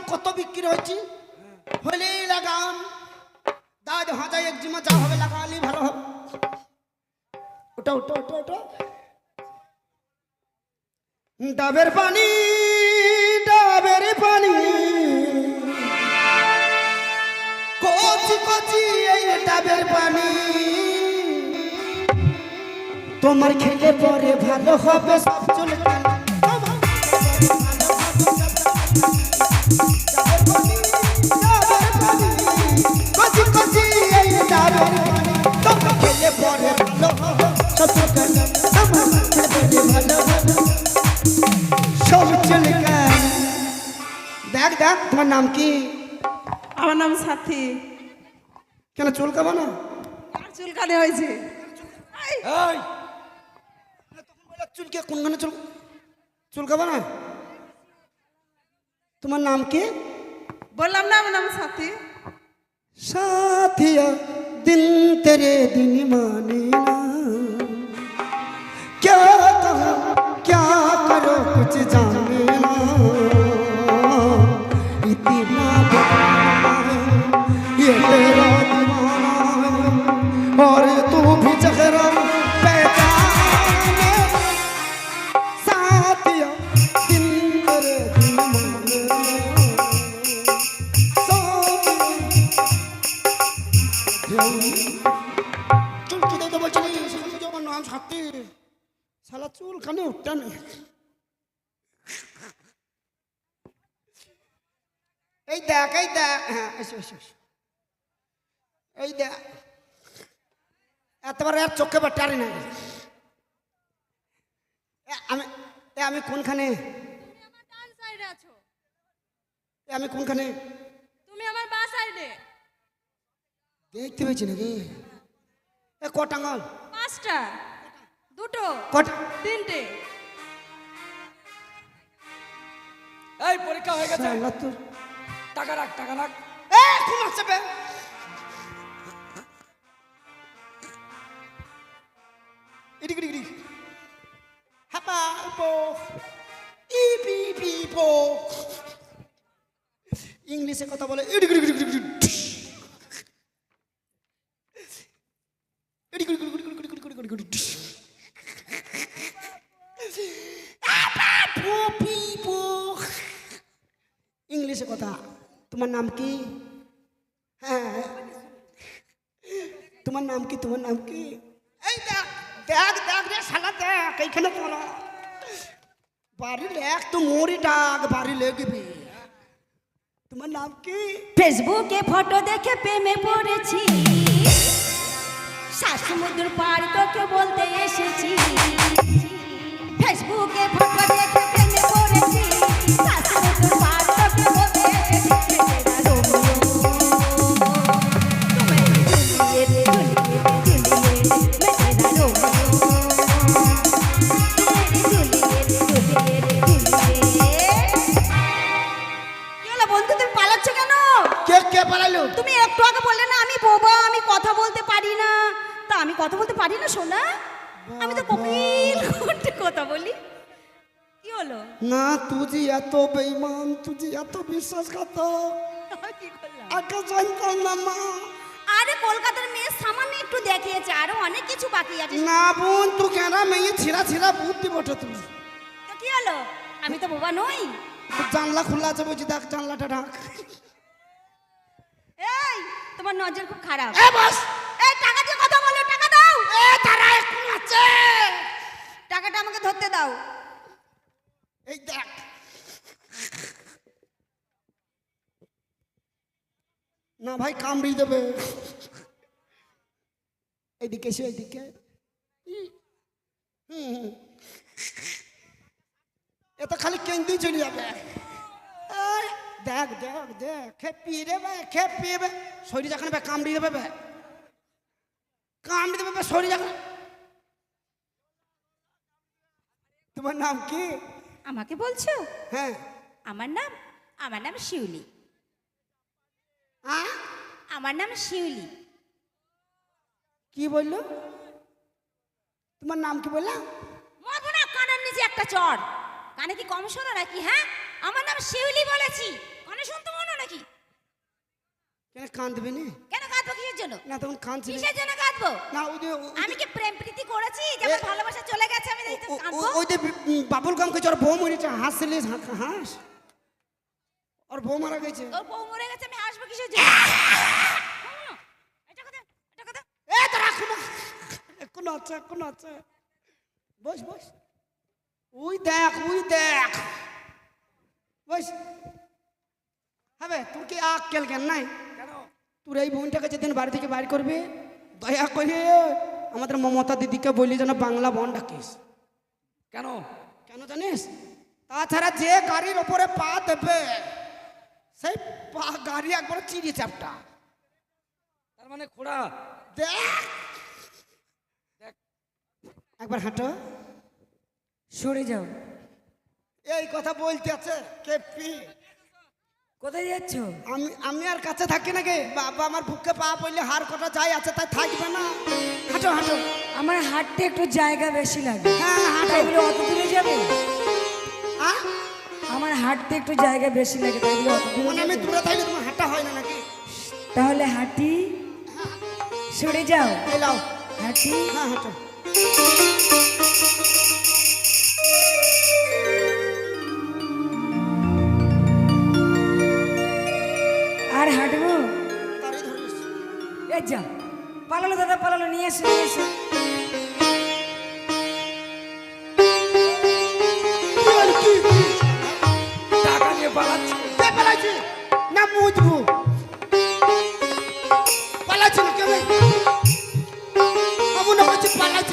কত বিক্রি হয়েছে হলেই লাগাম দাদ হাজার এক জিমা যা হবে লাগালি ভালো হবে ওটা ওটা ওটা ওটা ডাবের পানি কচি কচি এই ডাবের পানি তোমার খেলে পরে ভালো হবে সব চুলকানি কচি কচি এই ডাবের পানি তোমার খেলে পরে ভালো হবে সব চুলকানি তোমার খেলে ভালো হবে সব চুলকানি দেখ দেখ তোমার নাম কি আমার নাম সাথী। কেন চুলকাবো না চুলকানি হয়েছে চুলকে কোনখানে চুলকাবো না তোমার নাম কি বললাম না আমার নাম সাথী। साथिया दिन तेरे दिन माने ना क्या कहा क्या करो कुछ जाने ना इतना ये तेरा दीवाना और तू भी चेहरा पहचाने साथिया दिन तेरे दिन माने ना চুল কি দেখতে বলছিলি আমার নাম সাথী শালা চুল খানে উঠটা নেই এই দেখ হ্যাঁ এই দেখ এতবার আর চোখে বা টারি না আমি কোনখানে আমি কোনখানে তুমি আমার বাঁ সাইডে দেখতে পেয়েছি নাকি এ কটাঙ্গল 5টা 2টো কটা 3টে এই পরীক্ষা হয়ে গেছে শালা তোর টাকা রাখ এ কোন আছে বে ইডি হাপা পো ই পো ইংলিশে কথা বলে ইডি ইংলিশে কথা তোমার নাম কি হ্যাঁ তোমার নাম কি এই দেখ রে শালা দেখ এইখানে পড়া বাড়ি লেখ তো মোরই ডাক বাড়ি লেগবি তোমার নাম কি ফেসবুকে ফটো দেখে প্রেমে পড়েছি সমুদ্র পার তোকে বলতে এসেছি ফেসবুকে ফটো দেখে প্রেমে পড়েছি সমুদ্র পার তোকে বলতে এসেছি তুমি একটু আগে বললে না আমি বোবা আমি কথা বলতে পারি না তা আমি কথা বলতে পারি না সোনা আমি তো কপিল করতে কথা বলি কি হলো না তুই এত বেঈমান তুই এত বিশ্বাসঘাতক কি করলাম আগে জানতাম না মা আরে কলকাতার মেয়ে সামান্য একটু দেখিয়েছে আরো অনেক কিছু বাকি আছে না বোন তুই কেন মেয়ে ছিঁড়া বুদ্ধি বটে তুই তো কি হলো আমি তো বোবা নই জানলা খোলা আছে বলছি দেখ জানলাটা ঢাক এই তোমার নজর খুব খারাপ এ বস এই টাকা দিয়ে কথা বলো টাকা দাও এ তারা এখন আছে টাকাটা আমাকে ধরতে দাও এই দেখ না ভাই কামড়ি দেবে এইদিকে এসে এইদিকে এ তো খালি কেন্দ্রেই চলে যাবে দেখ খেপি রে ভাই খেপি শরীর যখন কামড়ি দেবে শরীর যখন তোমার নাম কি আমাকে বলছো হ্যাঁ আমার নাম শিউলি হ্যাঁ আমার নাম শিউলি কি বললো তোমার নাম কি বললা মরবো না কানের নিচে একটা চড় কানে কি কম শোনো নাকি হ্যাঁ আমার নাম শিউলি বলেছি কানে শুনতে কেন কাঁদবে না? কেন কাঁদবো কিসের জন্য? না তখন কাঁদছিল কিসের জন্য কাঁদবো? না ওই যে আমি কি প্রেম প্রীতি করেছি যে আমার ভালোবাসা চলে গেছে আমি এই তো কাঁদবো? ওই যে বাবুল গামকে ওর বউ মরেছে, হাসলে হাস, ওর বউ মারা গেছে। তোর বউ মরে গেছে আমি হাসবো কিসের জন্য? এটা কথা, এটা কথা। এ তো রাখো না, এখনো আছে, এখনো আছে। বস বস, ওই দেখ, ওই দেখ, বস। হবে তোর কি আক্কেল জ্ঞান নাই? কেন? তোর এই বোনটাকে যেদিন বাড়ি থেকে বাইর করবে, দয়া করে আমাদের মমতা দিদিকে বললি যেন বাংলা বন ডাকিস। কেন? কেন জানিস? তাছাড়া যে গাড়ির ওপরে পা দেবে সেই পা গাড়ি একবার চিড়ি চাপটা। তার মানে খোড়া। দেখ দেখ। একবার হাঁটো। সরে যাও। এই কথা বলতে আছে কেপি। কোথায় যাচ্ছ? আমি আর কাছে থাকি নাকি? বাবা আমার বুকে পা পড়লে হাড় কটা যাই আছে তাই থাকবে না। হাঁটো হাঁটো। আমার হাঁটতে একটু জায়গা বেশি লাগে। হ্যাঁ হাঁটো। তাই বলে অত দূরে যাবে? আহ? আমার হাঁটতে একটু জায়গা বেশি লাগে, তাই বলে অত দূরে মানে আমি যাবে? দূরে থাকলে তোমার হাঁটা হয় না নাকি? তাহলে হাঁটি। সরে যাও। এই লাও। হাঁটি। হ্যাঁ হাঁটো।